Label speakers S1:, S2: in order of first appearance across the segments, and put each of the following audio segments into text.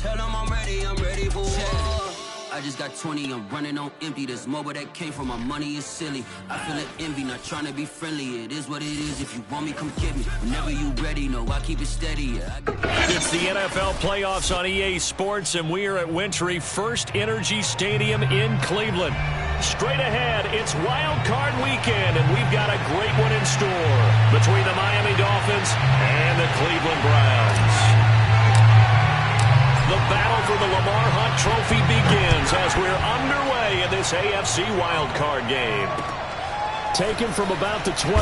S1: Tell them I'm ready for war. I just got 20, I'm running on empty. This mobile that came from my money is silly. I feel an envy, not trying to be friendly. It is what it is, if you want me, come get me. Whenever you ready, no, I keep it steady.
S2: It's the NFL playoffs on EA Sports, and we are at Wintry First Energy Stadium in Cleveland. Straight ahead, it's Wild Card Weekend, and we've got a great one in store between the Miami Dolphins and the Cleveland Browns. The battle for the Lamar Hunt Trophy begins as we're underway in this AFC wildcard game. Taken from about the 12.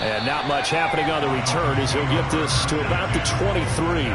S2: And not much happening on the return as he'll get this to about the 23.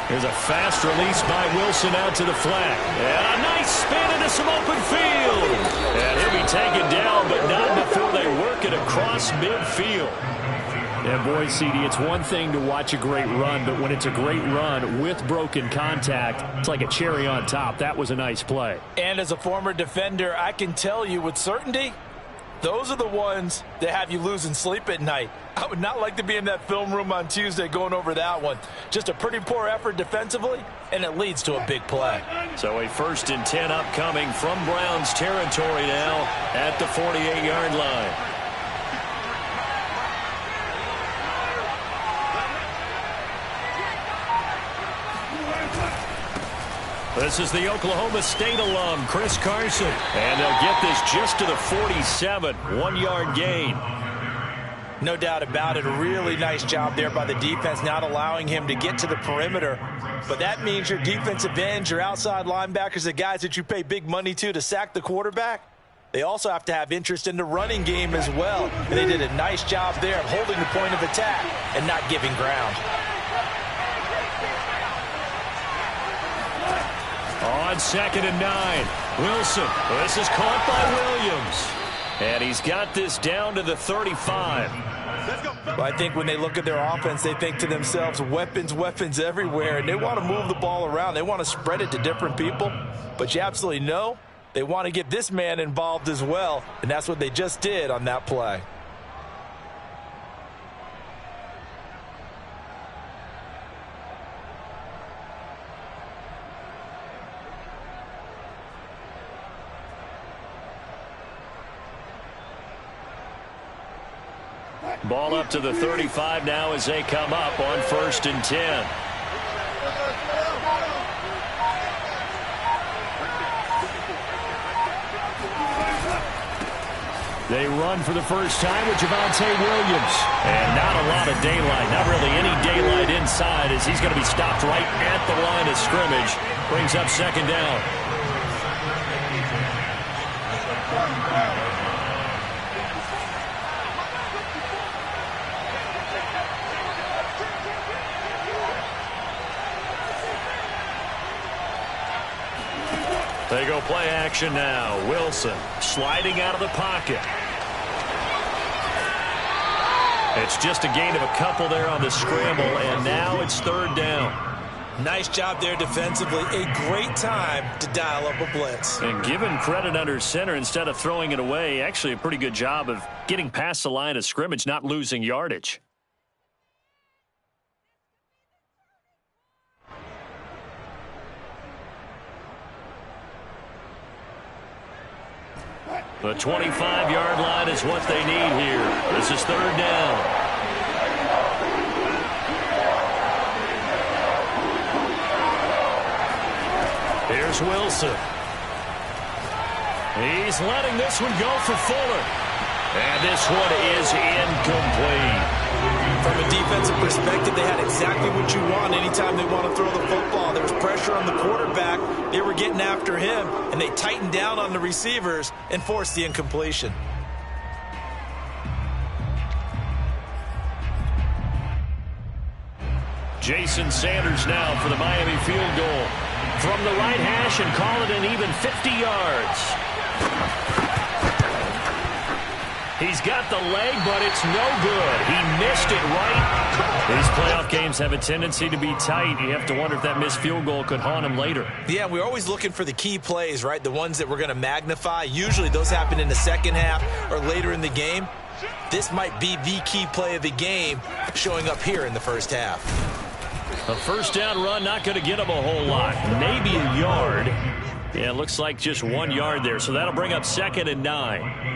S2: Here's a fast release by Wilson out to the flat. And a nice spin into some open field. And he'll be taken down, but not before they work it across midfield. And boy, CD, it's one thing to watch a great run, but when it's a great run with broken contact, it's like a cherry on top. That was a nice play.
S3: And as a former defender, I can tell you with certainty, those are the ones that have you losing sleep at night. I would not like to be in that film room on Tuesday going over that one. Just a pretty poor effort defensively, and it leads to a big play.
S2: So a 1st and 10 upcoming from Browns territory now at the 48-yard line. This is the Oklahoma State alum, Chris Carson. And they'll get this just to the 47, 1-yard gain.
S3: No doubt about it. A really nice job there by the defense, not allowing him to get to the perimeter. But that means your defensive ends, your outside linebackers, the guys that you pay big money to sack the quarterback, they also have to have interest in the running game as well. And they did a nice job there of holding the point of attack and not giving ground.
S2: On 2nd and 9, Wilson. This is caught by Williams. And he's got this down to the 35.
S3: Well, I think when they look at their offense, they think to themselves, weapons everywhere, and they want to move the ball around. They want to spread it to different people. But you absolutely know they want to get this man involved as well, and that's what they just did on that play.
S2: Ball up to the 35 now as they come up on 1st and 10. They run for the first time with Javonte Williams. And not a lot of daylight, not really any daylight inside as he's going to be stopped right at the line of scrimmage. Brings up 2nd down. They go play action now. Wilson sliding out of the pocket. It's just a gain of a couple there on the scramble, and now it's 3rd down.
S3: Nice job there defensively. A great time to dial up a blitz.
S2: And given credit under center instead of throwing it away, actually a pretty good job of getting past the line of scrimmage, not losing yardage. The 25-yard line is what they need here. This is 3rd down. Here's Wilson. He's letting this one go for Fuller. And this one is incomplete.
S3: From a defensive perspective, they had exactly what you want anytime they want to throw the football. There was pressure on the quarterback. They were getting after him, and they tightened down on the receivers and forced the incompletion.
S2: Jason Sanders now for the Miami field goal. from the right hash and call it an even 50 yards. He's got the leg, but it's no good. He missed it right. These playoff games have a tendency to be tight. You have to wonder if that missed field goal could haunt him later.
S3: Yeah, we're always looking for the key plays, right? The ones that we're going to magnify. Usually those happen in the second half or later in the game. This might be the key play of the game showing up here in the first half.
S2: A first down run, not going to get him a whole lot. Maybe a yard. Yeah, it looks like just 1 yard there. So that'll bring up 2nd and 9.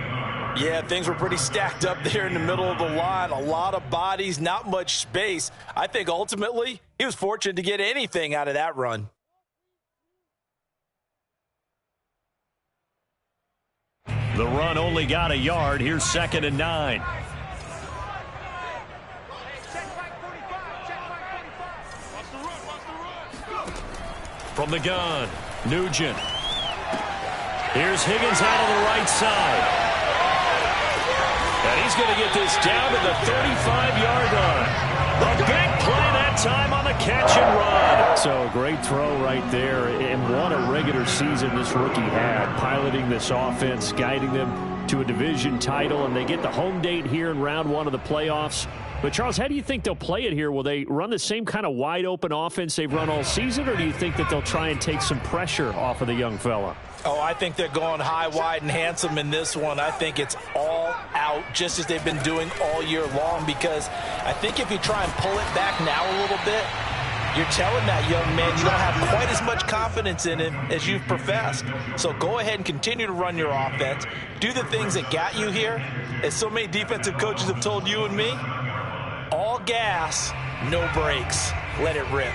S3: Yeah, things were pretty stacked up there in the middle of the line. A lot of bodies, not much space. I think ultimately he was fortunate to get anything out of that run.
S2: The run only got a yard. Here's 2nd and 9. From the gun, Nugent. Here's Higgins out of the right side. And he's going to get this down to the 35-yard line. A big play that time on the catch and run. So a great throw right there. And what a regular season this rookie had, piloting this offense, guiding them to a division title. And they get the home date here in round 1 of the playoffs. But, Charles, how do you think they'll play it here? Will they run the same kind of wide-open offense they've run all season, or do you think that they'll try and take some pressure off of the young fella?
S3: Oh, I think they're going high, wide, and handsome in this one. I think it's all out, just as they've been doing all year long, because I think if you try and pull it back now a little bit, you're telling that young man you don't have quite as much confidence in him as you've professed. So go ahead and continue to run your offense. Do the things that got you here. As so many defensive coaches have told you and me, all gas, no brakes. Let it rip.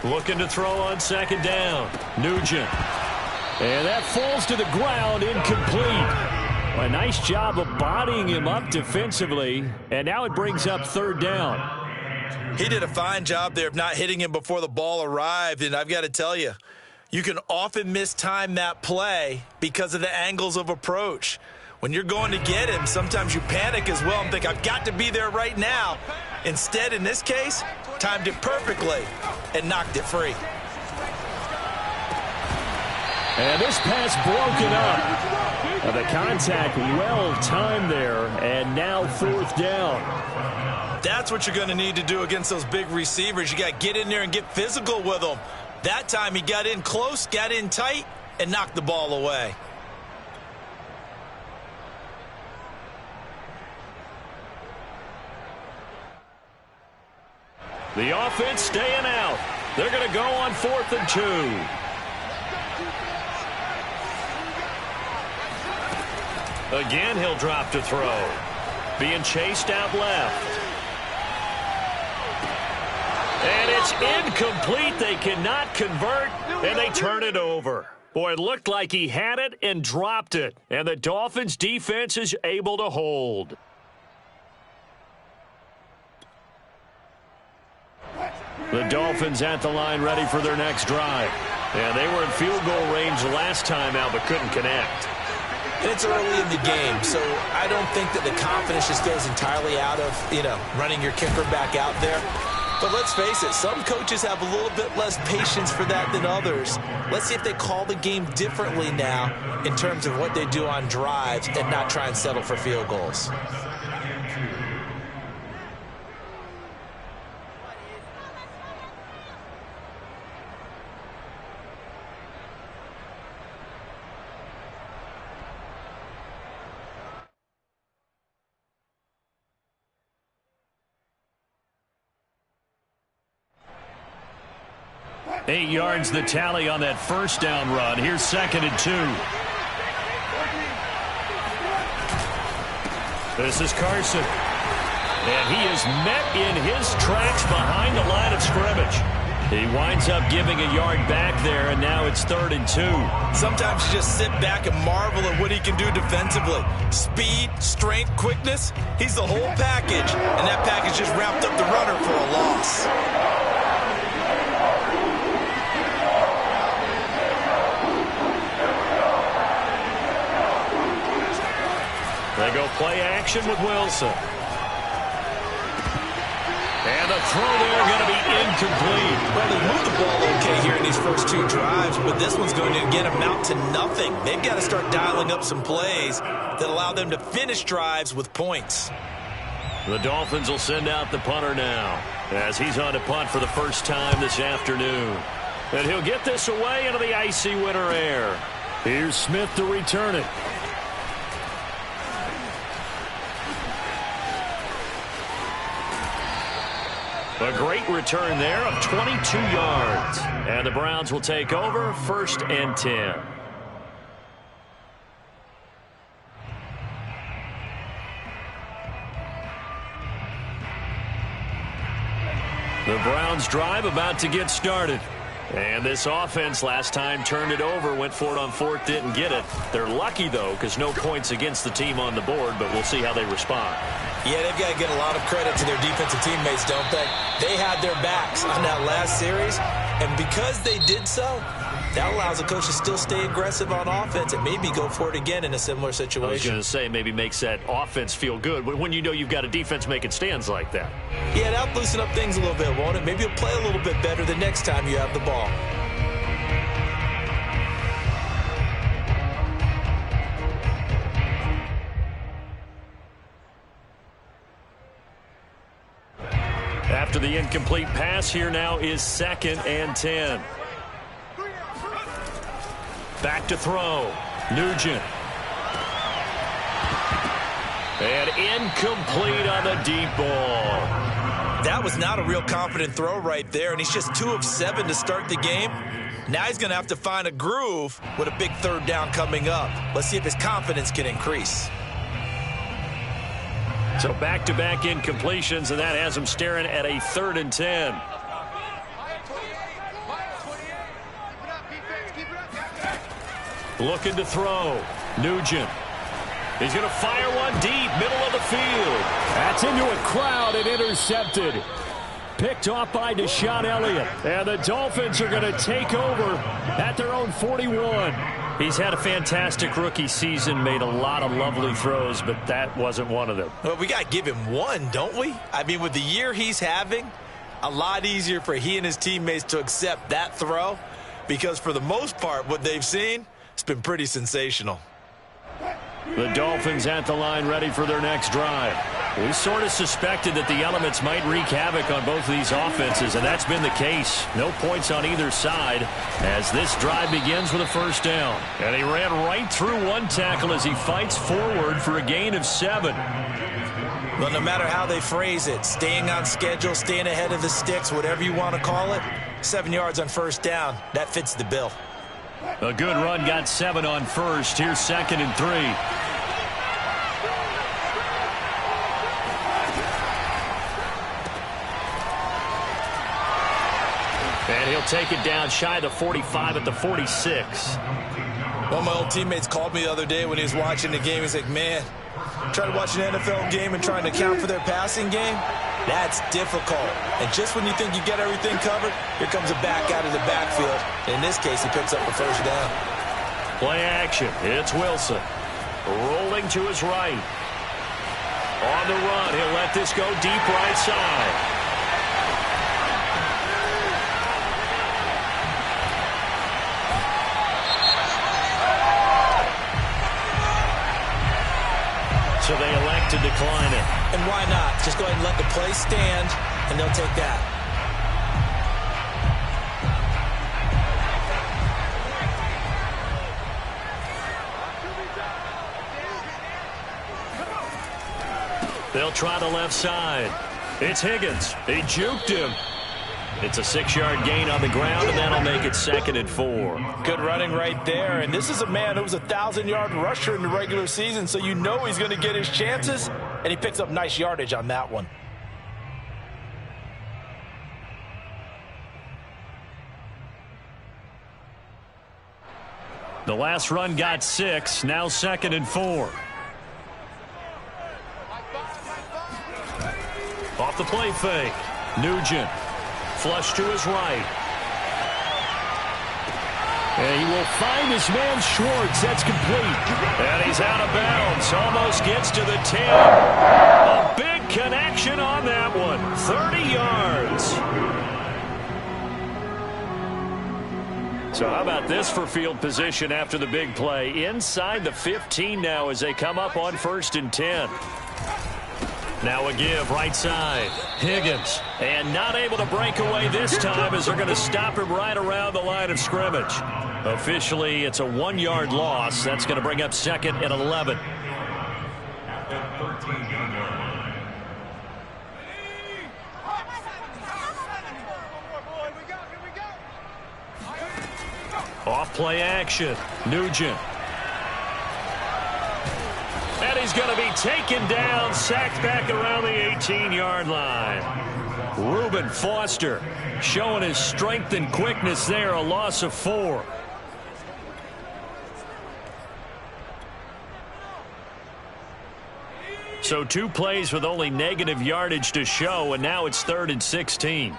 S2: Looking to throw on 2nd down. Nugent. And that falls to the ground, incomplete. A nice job of bodying him up defensively. And now it brings up 3rd down.
S3: He did a fine job there of not hitting him before the ball arrived. And I've got to tell you, you can often mistime that play because of the angles of approach. When you're going to get him, sometimes you panic as well and think, I've got to be there right now. Instead, in this case, timed it perfectly and knocked it free.
S2: And this pass broken up. The contact well timed there, and now 4th down.
S3: That's what you're going to need to do against those big receivers. You got to get in there and get physical with them. That time he got in close, got in tight, and knocked the ball away.
S2: The offense staying out. They're going to go on 4th and 2. Again, he'll drop to throw. Being chased out left. And it's incomplete. They cannot convert, and they turn it over. Boy, it looked like he had it and dropped it. And the Dolphins' defense is able to hold. The Dolphins at the line ready for their next drive. Yeah, they were in field goal range last time out but couldn't connect.
S3: And it's early in the game, so I don't think that the confidence just goes entirely out of, running your kicker back out there. But let's face it, some coaches have a little bit less patience for that than others. Let's see if they call the game differently now in terms of what they do on drives and not try and settle for field goals.
S2: Eight yards the tally on that first down run. Here's 2nd and 2. This is Carson. And he is met in his tracks behind the line of scrimmage. He winds up giving a yard back there, and now it's 3rd and 2.
S3: Sometimes you just sit back and marvel at what he can do defensively. Speed, strength, quickness, he's the whole package. And that package just wrapped up the runner for a loss.
S2: They go play action with Wilson. And the throw there going to be incomplete.
S3: Well, they moved the ball okay here in these first 2 drives, but this one's going to again amount to nothing. They've got to start dialing up some plays that allow them to finish drives with points.
S2: The Dolphins will send out the punter now as he's on to punt for the first time this afternoon. And he'll get this away into the icy winter air. Here's Smith to return it. A great return there of 22 yards. And the Browns will take over 1st and 10. The Browns drive about to get started. And this offense last time turned it over, went for it on 4th, didn't get it. They're lucky, though, because no points against the team on the board, but we'll see how they respond.
S3: Yeah, they've got to get a lot of credit to their defensive teammates, don't they? They had their backs on that last series, and because they did so, that allows the coach to still stay aggressive on offense and maybe go for it again in a similar situation.
S2: I was going to say maybe makes that offense feel good, but when you know you've got a defense making stands like that.
S3: Yeah, that'll loosen up things a little bit, won't it? Maybe you'll play a little bit better the next time you have the ball.
S2: After the incomplete pass, here now is 2nd and 10. Back to throw. Nugent. And incomplete on the deep ball.
S3: That was not a real confident throw right there, and he's just 2 of 7 to start the game. Now he's going to have to find a groove with a big 3rd down coming up. Let's see if his confidence can increase.
S2: So back-to-back incompletions, and that has him staring at a 3rd and 10. Looking to throw. Nugent. He's going to fire one deep, middle of the field. That's into a crowd and intercepted. Picked off by Deshaun Elliott. And the Dolphins are going to take over at their own 41. He's had a fantastic rookie season, made a lot of lovely throws, but that wasn't one of them.
S3: Well, we got to give him one, don't we? I mean, with the year he's having, a lot easier for he and his teammates to accept that throw because for the most part, what they've seen, it's been pretty sensational.
S2: The Dolphins at the line ready for their next drive. We sort of suspected that the elements might wreak havoc on both of these offenses, and that's been the case. No points on either side as this drive begins with a 1st down. And he ran right through one tackle as he fights forward for a gain of 7.
S3: Well, no matter how they phrase it, staying on schedule, staying ahead of the sticks, whatever you want to call it, 7 yards on 1st down, that fits the bill.
S2: A good run got 7 on 1st. Here's 2nd and 3. And he'll take it down shy of the 45 at the 46.
S3: One of my old teammates called me the other day when he was watching the game. He's like, man, trying to watch an NFL game and trying to account for their passing game, that's difficult. And just when you think you get everything covered, here comes a back out of the backfield. And in this case, he picks up a 1st down.
S2: Play action. It's Wilson. Rolling to his right. On the run. He'll let this go deep right side. So they elect to decline it.
S3: And why not? Just go ahead and let the play stand, and they'll take that.
S2: They'll try the left side. It's Higgins. He juked him. It's a 6-yard gain on the ground, and that'll make it 2nd and 4.
S3: Good running right there. And this is a man who was a 1,000-yard rusher in the regular season, so you know he's going to get his chances, and he picks up nice yardage on that one.
S2: The last run got 6, now 2nd and 4. Off the play fake. Nugent. Flush to his right. And he will find his man Schwartz. That's complete. And he's out of bounds. Almost gets to the 10. A big connection on that one. 30 yards. So how about this for field position after the big play? Inside the 15 now as they come up on 1st and 10. Now a give right side. Higgins. And not able to break away this time as they're going to stop him right around the line of scrimmage. Officially, it's a 1-yard loss. That's going to bring up 2nd and 11. Off play action. Nugent. And he's going to be taken down, sacked back around the 18-yard line. Reuben Foster showing his strength and quickness there, a loss of 4. So 2 plays with only negative yardage to show, and now it's 3rd and 16.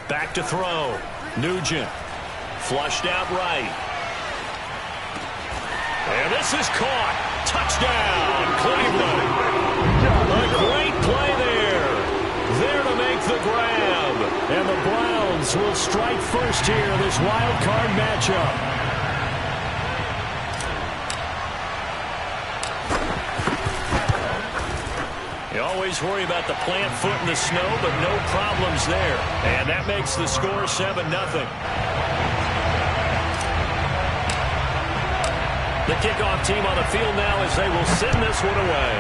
S2: Back to throw. Nugent. Flushed out right. And this is caught. Touchdown, Cleveland. A great play there. There to make the grab. And the Browns will strike first here in this wild card matchup. You always worry about the plant foot in the snow, but no problems there. And that makes the score 7-0. The kickoff team on the field now as they will send this one away.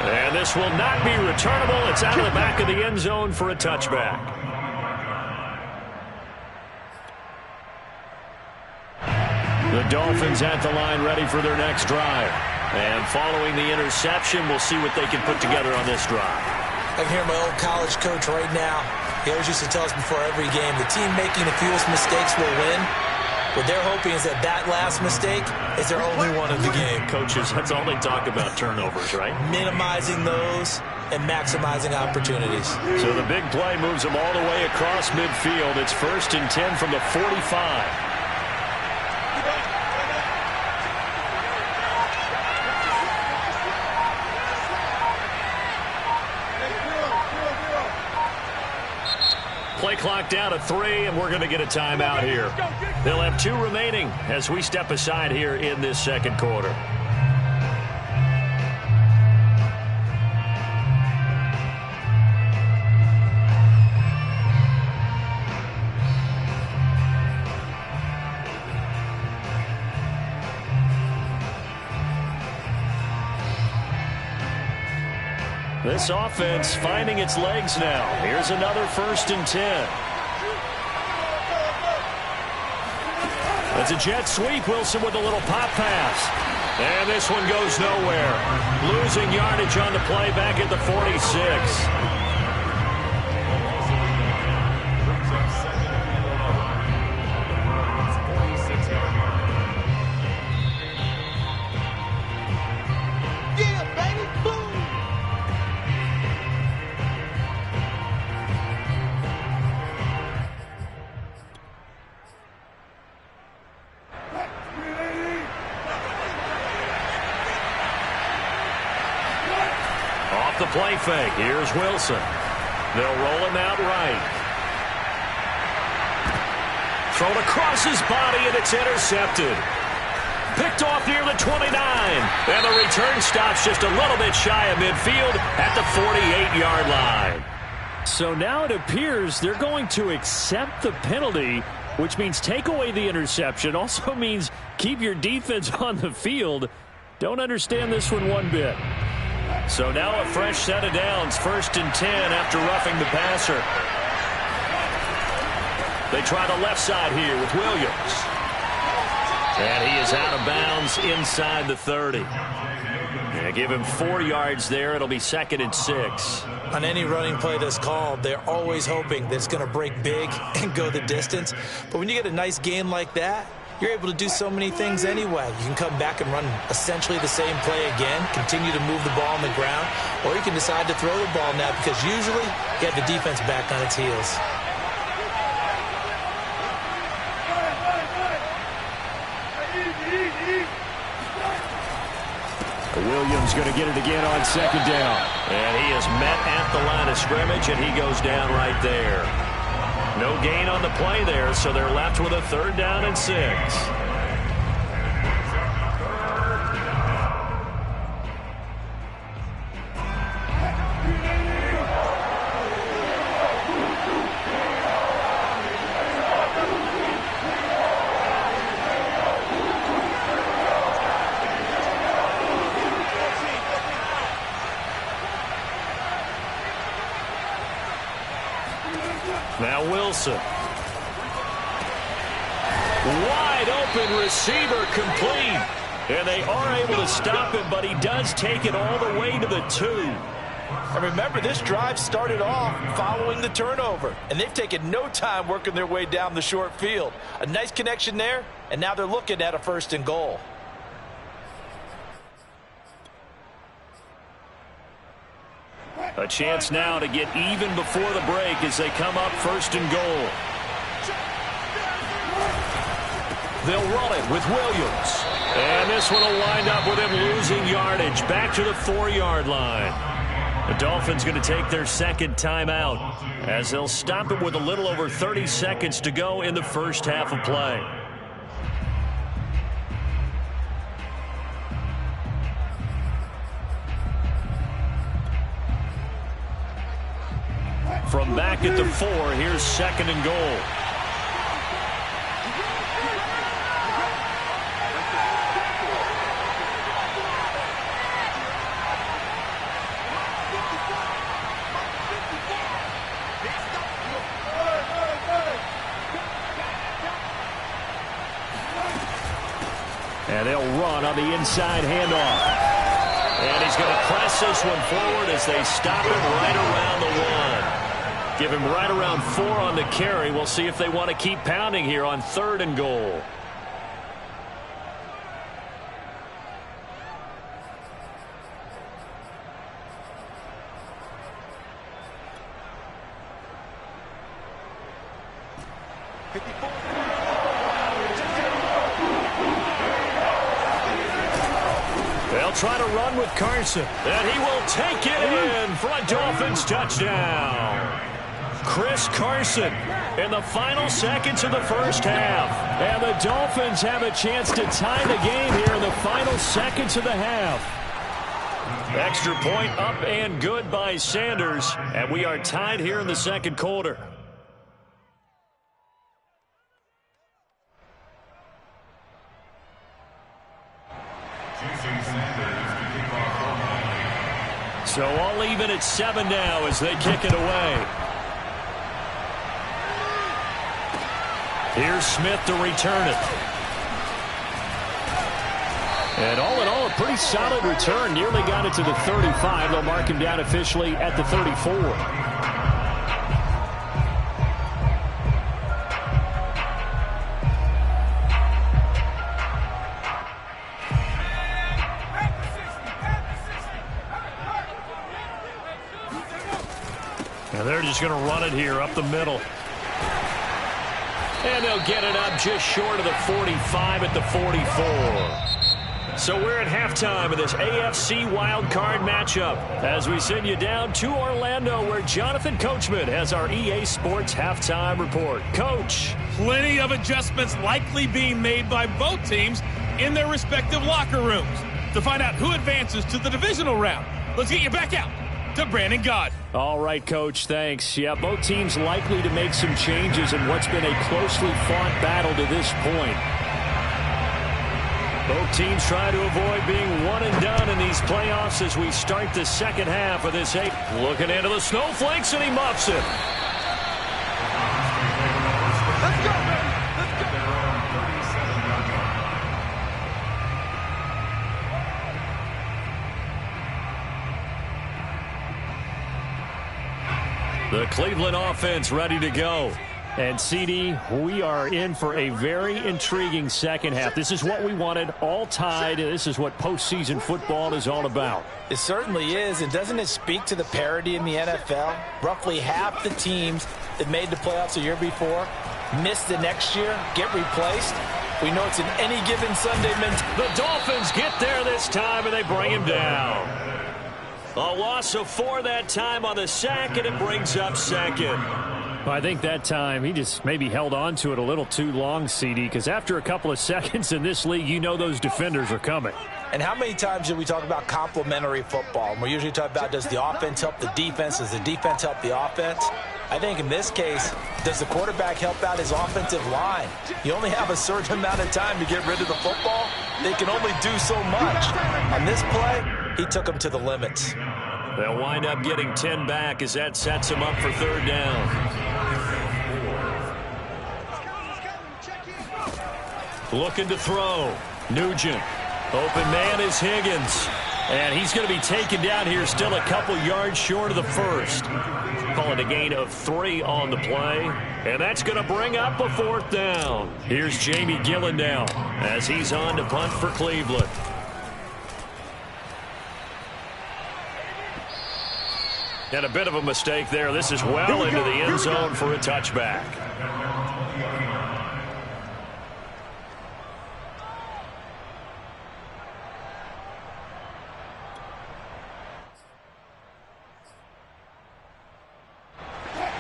S2: And this will not be returnable. It's out of the back of the end zone for a touchback. The Dolphins at the line ready for their next drive. And following the interception, we'll see what they can put together on this drive.
S3: I can hear my old college coach right now. He always used to tell us before every game, the team making the fewest mistakes will win. What they're hoping is that that last mistake is their only one of the game.
S2: Coaches, that's all they talk about, turnovers, right?
S3: Minimizing those and maximizing opportunities.
S2: So the big play moves them all the way across midfield. It's 1st and 10 from the 45. Play clock down to 3, and we're going to get a timeout here. They'll have 2 remaining as we step aside here in this second quarter. This offense finding its legs now. Here's another 1st and 10. It's a jet sweep. Wilson with a little pop pass. And this one goes nowhere. Losing yardage on the play back at the 46. The play fake. Here's Wilson. They'll roll him out right. Thrown across his body, and it's intercepted. Picked off near the 29. And the return stops just a little bit shy of midfield at the 48-yard line. So now it appears they're going to accept the penalty, which means take away the interception. Also means keep your defense on the field. Don't understand this one one bit. So now a fresh set of downs, 1st and 10 after roughing the passer. They try the left side here with Williams. And he is out of bounds inside the 30. Yeah, give him 4 yards there. It'll be 2nd and 6.
S3: On any running play that's called, they're always hoping that it's going to break big and go the distance. But when you get a nice gain like that, you're able to do so many things anyway. You can come back and run essentially the same play again, continue to move the ball on the ground, or you can decide to throw the ball now because usually you have the defense back on its heels.
S2: Williams going to get it again on second down. And he is met at the line of scrimmage, and he goes down right there. No gain on the play there, so they're left with a 3rd down and 6. Now Wilson. Wide open receiver complete. And they are able to stop him, but he does take it all the way to the 2.
S3: And remember, this drive started off following the turnover. And they've taken no time working their way down the short field. A nice connection there, and now they're looking at a 1st and goal.
S2: A chance now to get even before the break as they come up 1st and goal. They'll run it with Williams. And this one will wind up with him losing yardage back to the 4-yard line. The Dolphins going to take their 2nd timeout as they'll stop it with a little over 30 seconds to go in the 1st half of play. From back at the 4, here's 2nd and goal. And they'll run on the inside handoff. And he's going to press this one forward as they stop him right around the 1. Give him right around 4 on the carry. We'll see if they want to keep pounding here on 3rd and goal. They'll try to run with Carson, and he will take it in for a Dolphins touchdown. Chris Carson in the final seconds of the 1st half. And the Dolphins have a chance to tie the game here in the final seconds of the half. Extra point up and good by Sanders. And we are tied here in the 2nd quarter. So all even at 7 now as they kick it away. Here's Smith to return it. And all in all, a pretty solid return. Nearly got it to the 35. They'll mark him down officially at the 34. And they're just going to run it here up the middle. And they'll get it up just short of the 45 at the 44. So we're at halftime of this AFC wildcard matchup as we send you down to Orlando where Jonathan Coachman has our EA Sports halftime report. Coach.
S4: Plenty of adjustments likely being made by both teams in their respective locker rooms. To find out who advances to the divisional round, let's get you back out to Brandon Gaud.
S2: All right, Coach, thanks. Yeah, both teams likely to make some changes in what's been a closely fought battle to this point. Both teams try to avoid being one and done in these playoffs as we start the 2nd half of this 8. Looking into the snowflakes, and he muffs it.
S4: Let's go, man.
S2: The Cleveland offense ready to go. And, CD, we are in for a very intriguing 2nd half. This is what we wanted, all tied. This is what postseason football is all about.
S3: It certainly is, and doesn't it speak to the parity in the NFL? Roughly half the teams that made the playoffs the year before miss the next year, get replaced. We know it's an any given Sunday mentality.
S2: The Dolphins get there this time, and they bring him down. A loss of 4 that time on the sack, and it brings up second.
S5: Well, I think that time he just maybe held on to it a little too long, CD, because after a couple of seconds in this league, you know those defenders are coming.
S3: And how many times do we talk about complementary football? We usually talk about, does the offense help the defense? Does the defense help the offense? I think in this case, does the quarterback help out his offensive line? You only have a certain amount of time to get rid of the football. They can only do so much. On this play, he took them to the limits.
S2: They'll wind up getting 10 back as that sets them up for 3rd down. Looking to throw. Nugent. Open man is Higgins. And he's going to be taken down here, still a couple yards short of the first. Call it a gain of 3 on the play. And that's going to bring up a 4th down. Here's Jamie Gillen down as he's on to punt for Cleveland. And a bit of a mistake there. This is well into the end zone for a touchback.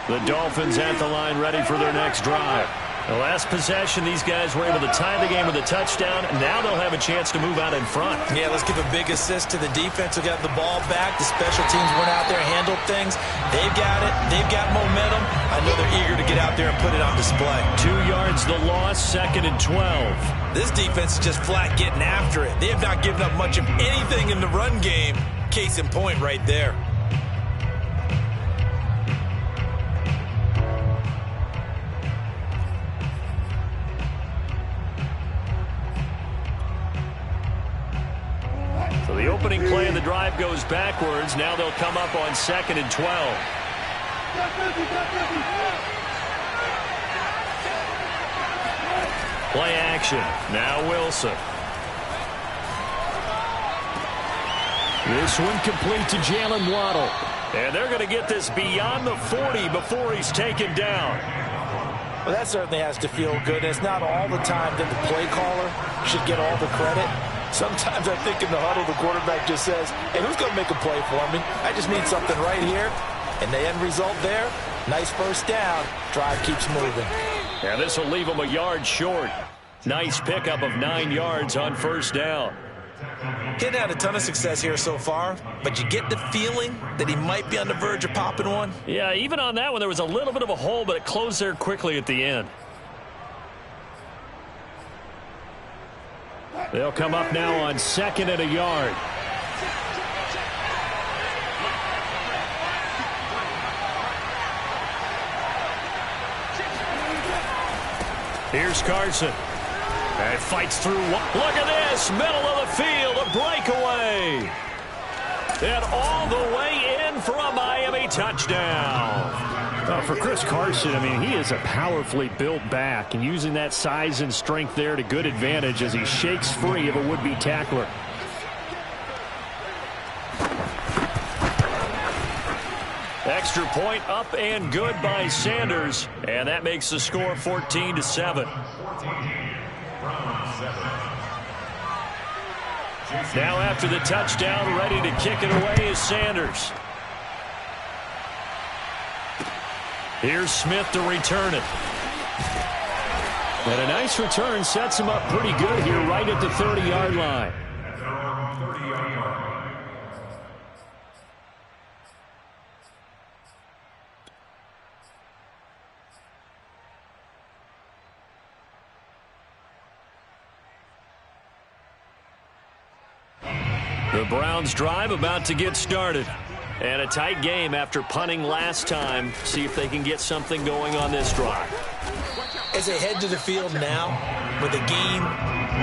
S2: The Dolphins at the line, ready for their next drive. The last possession, these guys were able to tie the game with a touchdown. Now they'll have a chance to move out in front.
S3: Yeah, let's give a big assist to the defense who got the ball back. The special teams went out there, handled things. They've got it. They've got momentum. I know they're eager to get out there and put it on display.
S2: 2 yards the loss, 2nd and 12.
S3: This defense is just flat getting after it. They have not given up much of anything in the run game. Case in point right there.
S2: So the opening play of the drive goes backwards. Now they'll come up on 2nd and 12. Play action. Now Wilson. This one complete to Jalen Waddle. And they're going to get this beyond the 40 before he's taken down.
S3: Well, that certainly has to feel good. And it's not all the time that the play caller should get all the credit. Sometimes I think in the huddle, the quarterback just says, hey, who's going to make a play for me? I just need something right here. And the end result there, nice first down. Drive keeps moving.
S2: Yeah, this will leave him a yard short. Nice pickup of 9 yards on first down.
S3: Hadn't had a ton of success here so far, but you get the feeling that he might be on the verge of popping one.
S2: Yeah, even on that one, there was a little bit of a hole, but it closed there quickly at the end. They'll come up now on 2nd and a yard. Here's Carson. And fights through. Look at this. Middle of the field. A breakaway. And all the way in for a Miami touchdown.
S5: For Chris Carson, I mean, he is a powerfully built back, and using that size and strength there to good advantage as he shakes free of a would-be tackler.
S2: Extra point up and good by Sanders, and that makes the score 14-7. Now after the touchdown, ready to kick it away is Sanders. Here's Smith to return it. And a nice return sets him up pretty good here right at the 30-yard line. The Browns drive about to get started. And a tight game after punting last time. See if they can get something going on this drive.
S3: As they head to the field now, with the game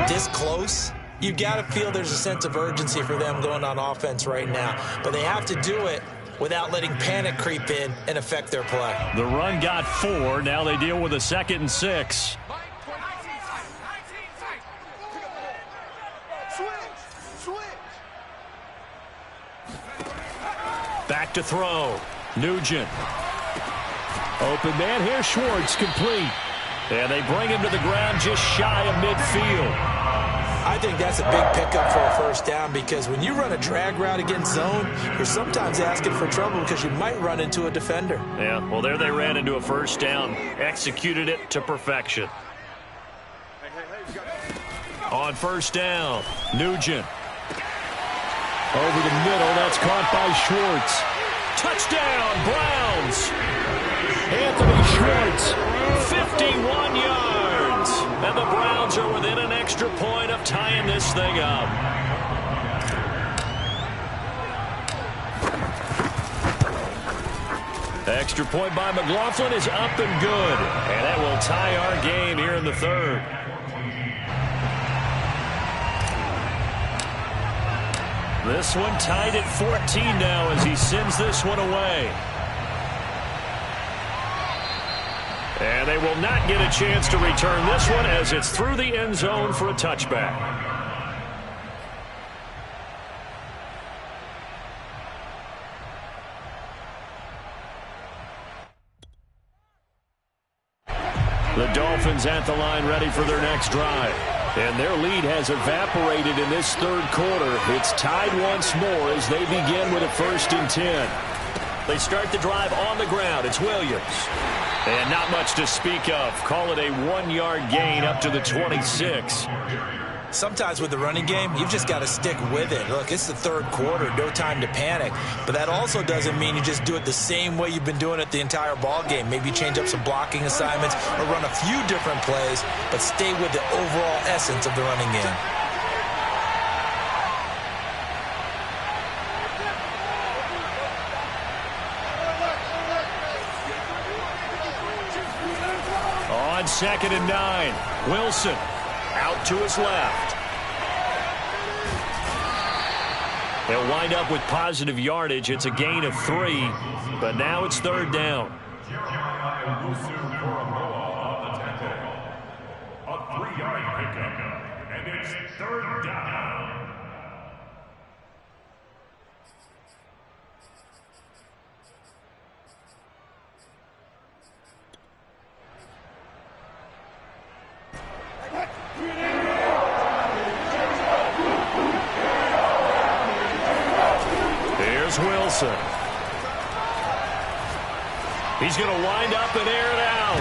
S3: this close, you've got to feel there's a sense of urgency for them going on offense right now. But they have to do it without letting panic creep in and affect their play.
S2: The run got 4. Now they deal with a 2nd and 6. Back to throw. Nugent. Open man here. Schwartz complete. And they bring him to the ground just shy of midfield.
S3: I think that's a big pickup for a first down because when you run a drag route against zone, you're sometimes asking for trouble because you might run into a defender.
S2: Yeah, well, there they ran into a first down. Executed it to perfection. On first down, Nugent. Over the middle, that's caught by Schwartz. Touchdown, Browns. Anthony Schwartz, 51 yards. And the Browns are within an extra point of tying this thing up. The extra point by McLaughlin is up and good. And that will tie our game here in the third. This one tied at 14 now as he sends this one away. And they will not get a chance to return this one as it's through the end zone for a touchback. The Dolphins at the line ready for their next drive. And their lead has evaporated in this third quarter. It's tied once more as they begin with a 1st and 10. They start the drive on the ground. It's Williams. And not much to speak of. Call it a 1-yard gain up to the 26.
S3: Sometimes with the running game, you've just got to stick with it. Look, it's the third quarter, no time to panic. But that also doesn't mean you just do it the same way you've been doing it the entire ball game. Maybe change up some blocking assignments or run a few different plays, but stay with the overall essence of the running game.
S2: On 2nd and 9, Wilson. Out to his left. They'll wind up with positive yardage. It's a gain of 3, but now it's 3rd down.
S6: A 3-yard pickup, and it's 3rd down.
S2: Wilson. He's going to wind up and air it out.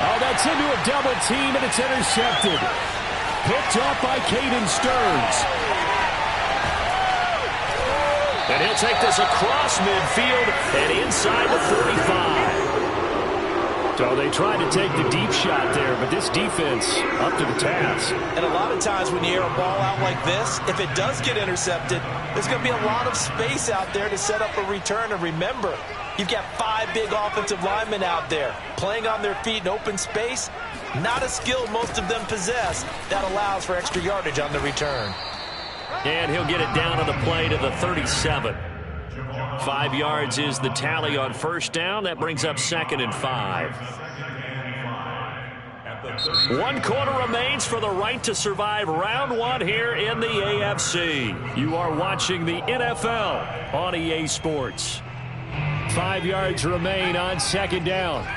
S2: Oh, that's into a double team, and it's intercepted. Picked up by Caden Stearns. And he'll take this across midfield and inside the 45. So they tried to take the deep shot there, but this defense up to the task.
S3: And a lot of times when you air a ball out like this, if it does get intercepted, there's going to be a lot of space out there to set up a return. And remember, you've got 5 big offensive linemen out there playing on their feet in open space. Not a skill most of them possess. That allows for extra yardage on the return.
S2: And he'll get it down on the play to the 37. 5 yards is the tally on 1st down. That brings up 2nd and 5. 1 quarter remains for the right to survive round 1 here in the AFC. You are watching the NFL on EA Sports. 5 yards remain on 2nd down.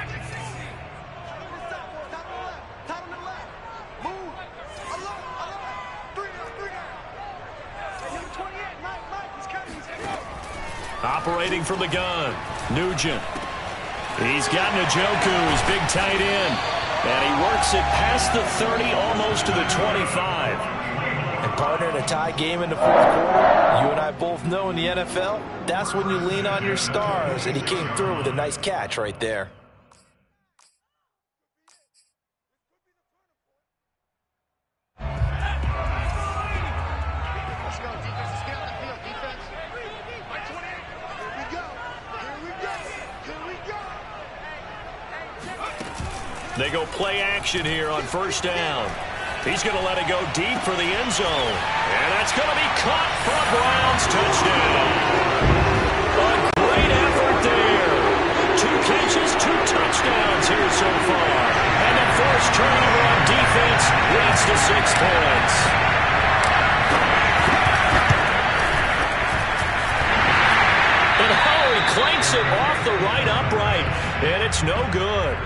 S2: Operating from the gun, Nugent. He's got Njoku, his big tight end. And he works it past the 30, almost to the 25.
S3: And partner, in a tie game in the 4th quarter, you and I both know in the NFL, that's when you lean on your stars. And he came through with a nice catch right there.
S2: They go play action here on 1st down. He's going to let it go deep for the end zone. And that's going to be caught for a Browns touchdown. A great effort there. 2 catches, 2 touchdowns here so far. And the forced turnover on defense leads to 6 points. And Howard clanks it off the right upright. And it's no good.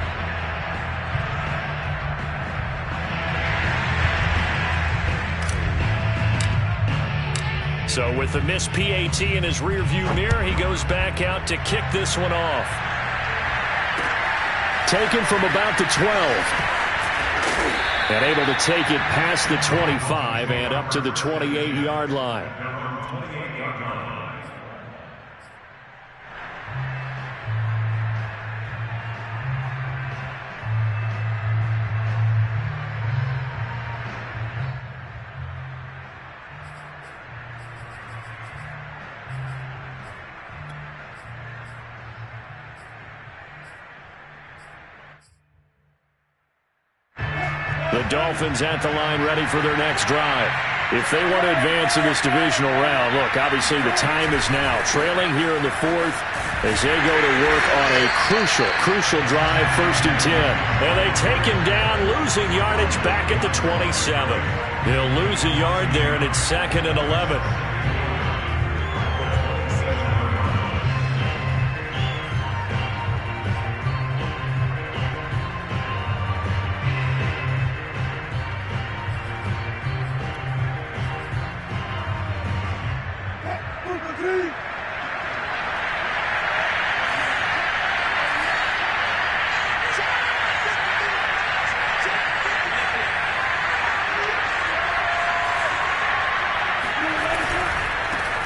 S2: So with the missed PAT in his rearview mirror, he goes back out to kick this one off. Taken from about the 12. And able to take it past the 25 and up to the 28-yard line. The Dolphins at the line ready for their next drive. If they want to advance in this divisional round, look, obviously the time is now. Trailing here in the fourth as they go to work on a crucial drive, 1st and 10. And they take him down, losing yardage back at the 27. They'll lose a yard there, and it's 2nd and 11.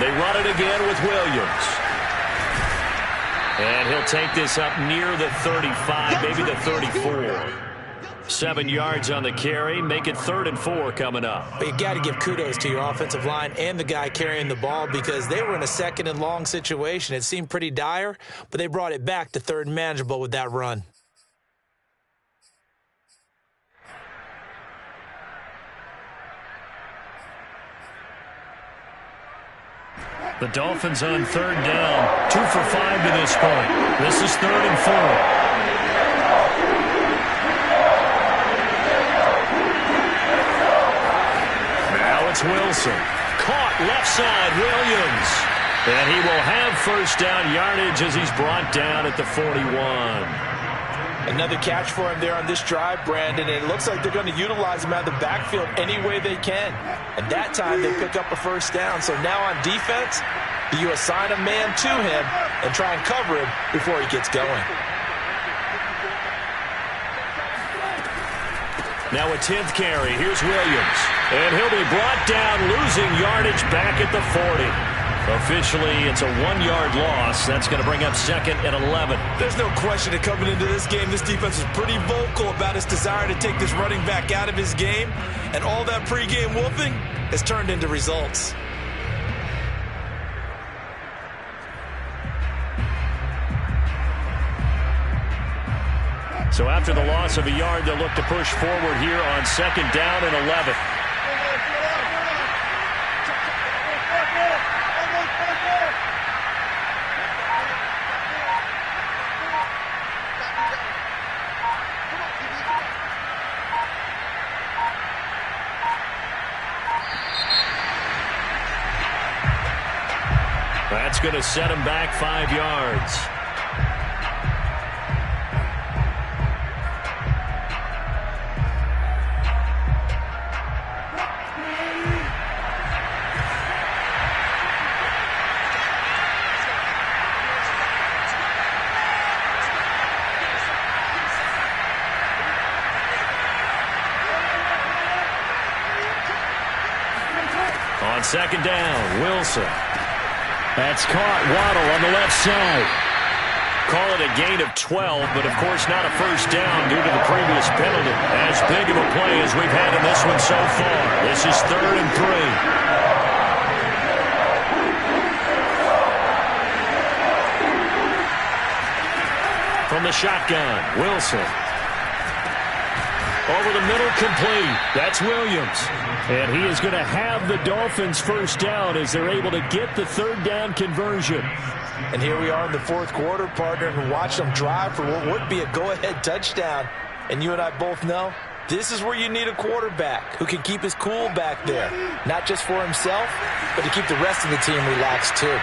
S2: They run it again with Williams. And he'll take this up near the 35, maybe the 34. 7 yards on the carry. Make it 3rd and 4 coming up.
S3: But you got to give kudos to your offensive line and the guy carrying the ball because they were in a 2nd and long situation. It seemed pretty dire, but they brought it back to 3rd and manageable with that run.
S2: The Dolphins on 3rd down. 2 for 5 to this point. This is 3rd and 4. Now it's Wilson. Caught left side, Williams. And he will have 1st down yardage as he's brought down at the 41.
S3: Another catch for him there on this drive, Brandon. And it looks like they're going to utilize him out of the backfield any way they can. And that time they pick up a 1st down. So now on defense, you assign a man to him and try and cover him before he gets going.
S2: Now a 10th carry. Here's Williams. And he'll be brought down, losing yardage back at the 40. Officially, it's a 1-yard loss. That's going to bring up 2nd and 11.
S3: There's no question that coming into this game, this defense is pretty vocal about its desire to take this running back out of his game. And all that pregame wolfing has turned into results.
S2: So after the loss of a yard, they'll look to push forward here on 2nd down and 11. That's going to set him back 5 yards. On 2nd down, Wilson. That's caught. Waddle on the left side. Call it a gain of 12, but of course not a 1st down due to the previous penalty. As big of a play as we've had in this one so far. This is 3rd and 3. From the shotgun, Wilson. Over the middle, complete. That's Williams. And he is going to have the Dolphins 1st down as they're able to get the 3rd down conversion.
S3: And here we are in the 4th quarter, partner, and watch them drive for what would be a go-ahead touchdown. And you and I both know this is where you need a quarterback who can keep his cool back there. Not just for himself, but to keep the rest of the team relaxed too.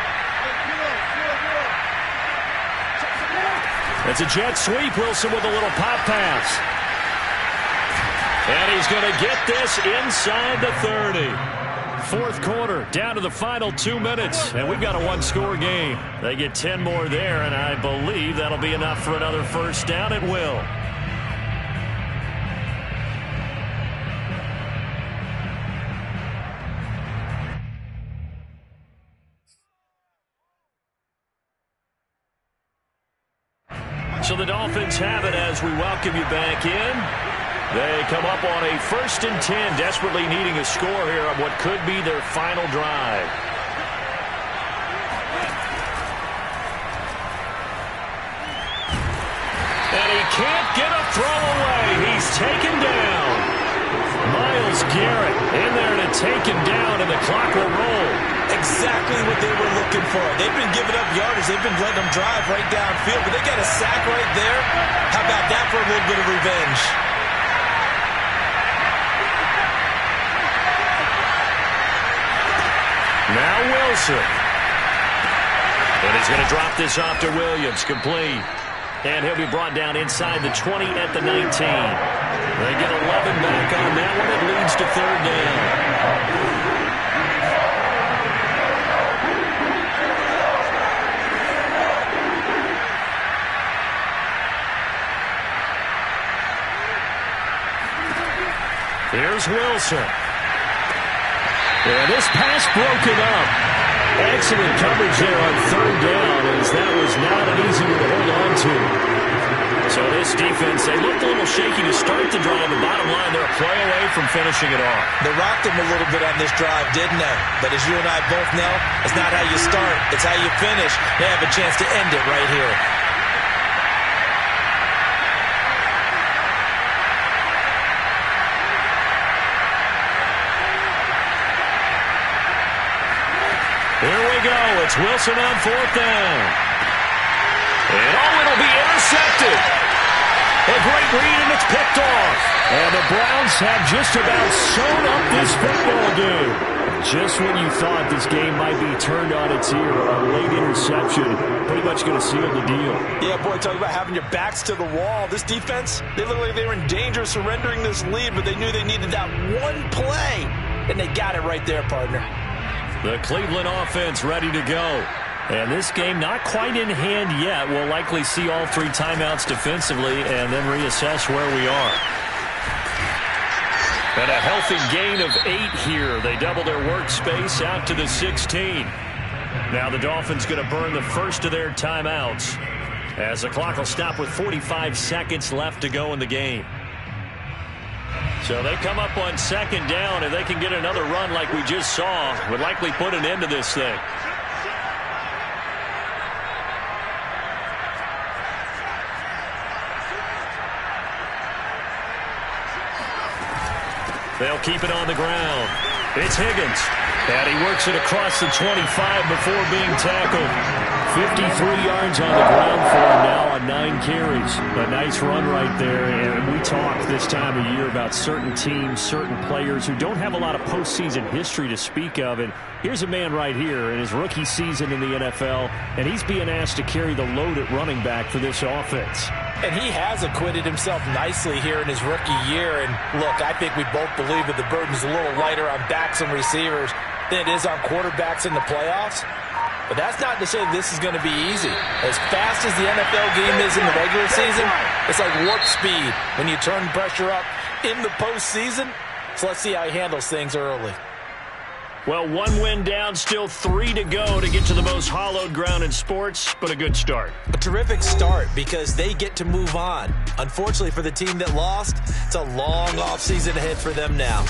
S2: That's a jet sweep. Wilson with a little pop pass. And he's going to get this inside the 30. fourth quarter, down to the final 2 minutes, and we've got a one-score game. They get 10 more there, and I believe that'll be enough for another first down. It will. So the Dolphins have it as we welcome you back in. They come up on a 1st and 10, desperately needing a score here on what could be their final drive. And he can't get a throw away. He's taken down. Myles Garrett in there to take him down, and the clock will roll.
S3: Exactly what they were looking for. They've been giving up yardage. They've been letting them drive right downfield, but they got a sack right there. How about that for a little bit of revenge?
S2: Now Wilson. And he's going to drop this off to Williams, complete. And he'll be brought down inside the 20 at the 19. They get 11 back on that one. It leads to 3rd down. Here's Wilson. And this pass broken up. Excellent coverage there on 3rd down, as that was not an easy one to hold on to. So this defense, they looked a little shaky to start the drive. The bottom line, they're a play away from finishing it off.
S3: They rocked them a little bit on this drive, didn't they? But as you and I both know, it's not how you start, it's how you finish. They have a chance to end it right here.
S2: Here we go. It's Wilson on 4th down. And it'll be intercepted. A great read, and it's picked off. And the Browns have just about sewn up this football game. Just when you thought this game might be turned on its ear, a late interception pretty much going to seal the deal.
S3: Yeah, boy, talk about having your backs to the wall. This defense, they look like they were in danger of surrendering this lead, but they knew they needed that one play, and they got it right there, partner.
S2: The Cleveland offense ready to go. And this game not quite in hand yet. We'll likely see all 3 timeouts defensively and then reassess where we are. And a healthy gain of 8 here. They double their workspace out to the 16. Now the Dolphins going to burn the first of their timeouts, as the clock will stop with 45 seconds left to go in the game. So they come up on 2nd down, and they can get another run like we just saw. Would likely put an end to this thing. They'll keep it on the ground. It's Higgins. And he works it across the 25 before being tackled. 53 yards on the ground for him now on 9 carries. A nice run right there. And we talk this time of year about certain teams, certain players who don't have a lot of postseason history to speak of. And here's a man right here in his rookie season in the NFL, and he's being asked to carry the load at running back for this offense.
S3: And he has acquitted himself nicely here in his rookie year. And look, I think we both believe that the burden's a little lighter on backs and receivers than it is on quarterbacks in the playoffs. But that's not to say this is going to be easy. As fast as the NFL game is in the regular season, it's like warp speed when you turn pressure up in the postseason. So let's see how he handles things early.
S2: Well, 1 win down, still 3 to go to get to the most hallowed ground in sports, but a good start.
S3: A terrific start because they get to move on. Unfortunately for the team that lost, it's a long offseason ahead for them now.